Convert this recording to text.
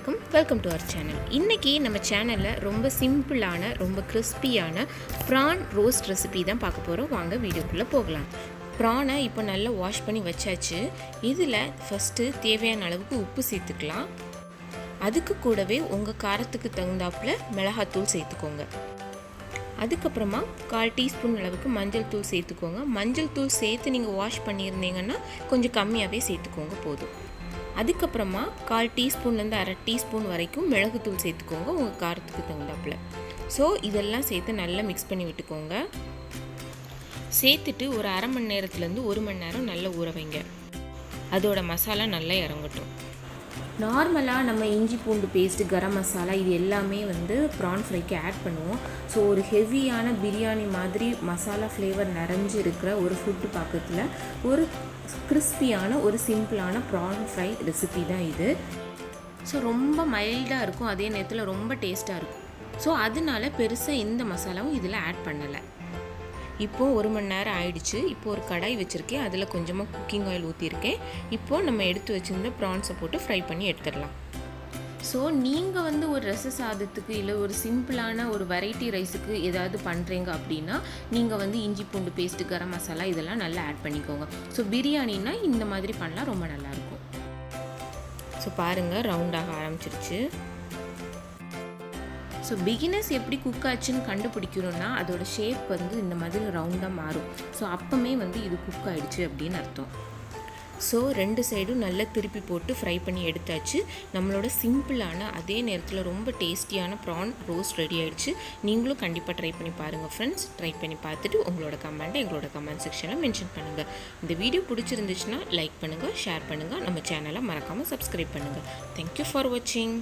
வணக்கம், welcome to our channel. இன்றைக்கி நம்ம சேனலில் ரொம்ப சிம்பிளான ரொம்ப கிறிஸ்பியான ப்ரான் ரோஸ்ட் ரெசிபி தான் பார்க்க போகிறோம். வாங்க வீடியோக்குள்ளே போகலாம். ப்ரானை இப்போ நல்லா வாஷ் பண்ணி வச்சாச்சு. இதில் ஃபஸ்ட்டு தேவையான அளவுக்கு உப்பு சேர்த்துக்கலாம். அதுக்கு கூடவே உங்கள் காரத்துக்கு தகுந்தாப்பில் மிளகாத்தூள் சேர்த்துக்கோங்க. அதுக்கப்புறமா 1/4 டீஸ்பூன் அளவுக்கு மஞ்சள் தூள் சேர்த்துக்கோங்க. மஞ்சள் தூள் சேர்த்து நீங்கள் வாஷ் பண்ணியிருந்தீங்கன்னா கொஞ்சம் கம்மியாகவே சேர்த்துக்கோங்க போதும். அதுக்கப்புறமா 1/4 டீஸ்பூன்லேருந்து 1/2 டீஸ்பூன் வரைக்கும் மிளகுத்தூள் சேர்த்துக்கோங்க உங்கள் காரத்துக்கு தகுந்தாப்பில். ஸோ இதெல்லாம் சேர்த்து நல்லா மிக்ஸ் பண்ணி விட்டுக்கோங்க. சேர்த்துட்டு ஒரு 1/2 மணி நேரத்துலேருந்து 1 மணி நேரம் நல்லா ஊற வைங்க. அதோட மசாலா நல்லா இறங்கட்டும். நார்மலாக நம்ம இஞ்சி பூண்டு பேஸ்ட்டு, கரம் மசாலா இது எல்லாமே ப்ரான் ஃப்ரைக்கு ஆட் பண்ணுவோம். ஸோ ஒரு ஹெவியான பிரியாணி மாதிரி மசாலா ஃப்ளேவர் நிறைஞ்சு இருக்கிற ஒரு ஃபுட்டு பக்கத்தில் ஒரு கிறிஸ்பியான ஒரு சிம்பிளான ப்ரான் ஃப்ரை ரெசிபி தான் இது. ஸோ ரொம்ப மைல்டாக இருக்கும், அதே நேரத்தில் ரொம்ப டேஸ்ட்டாக இருக்கும். ஸோ அதனால பெருசாக எந்த மசாலாவும் இதில் ஆட் பண்ணலை. இப்போது 1 மணி நேரம் ஆயிடுச்சு. இப்போது ஒரு கடாய் வச்சுருக்கேன், அதில் கொஞ்சமாக குக்கிங் ஆயில் ஊற்றிருக்கேன். இப்போது நம்ம எடுத்து வச்சுருந்த ப்ரான்ஸை போட்டு ஃப்ரை பண்ணி எடுத்துடலாம். ஸோ நீங்கள் ஒரு ரச சாதத்துக்கு இல்லை ஒரு சிம்பிளான ஒரு வெரைட்டி ரைஸுக்கு ஏதாவது பண்ணுறீங்க அப்படின்னா நீங்கள் இஞ்சி பூண்டு பேஸ்ட்டு, கரம் மசாலா இதெல்லாம் நல்லா ஆட் பண்ணிக்கோங்க. ஸோ பிரியாணின்னா இந்த மாதிரி பண்ணலாம், ரொம்ப நல்லாயிருக்கும். ஸோ பாருங்கள், ரவுண்டாக ஆரம்பிச்சிருச்சு. ஸோ பிகினர்ஸ் எப்படி குக் ஆச்சுன்னு கண்டுபிடிக்கணும்னா அதோட ஷேப் இந்த மாதிரி ரவுண்டாக மாறும். ஸோ அப்போமே இது குக் ஆகிடுச்சு அப்படின்னு அர்த்தம். ஸோ 2 சைடும் நல்லா திருப்பி போட்டு ஃப்ரை பண்ணி எடுத்தாச்சு. நம்மளோட சிம்பிளான அதே நேரத்தில் ரொம்ப டேஸ்டியான ப்ரான் ரோஸ்ட் ரெடி ஆகிடுச்சு. நீங்களும் கண்டிப்பாக ட்ரை பண்ணி பாருங்கள் ஃப்ரெண்ட்ஸ். ட்ரை பண்ணி பார்த்துட்டு உங்களோட கமெண்ட்டை எங்களோட கமெண்ட் செக்ஷனில் மென்ஷன் பண்ணுங்கள். இந்த வீடியோ பிடிச்சிருந்துச்சுன்னா லைக் பண்ணுங்கள், ஷேர் பண்ணுங்கள், நம்ம சேனலை மறக்காமல் சப்ஸ்கிரைப் பண்ணுங்கள். தேங்க்யூ ஃபார் வாட்சிங்.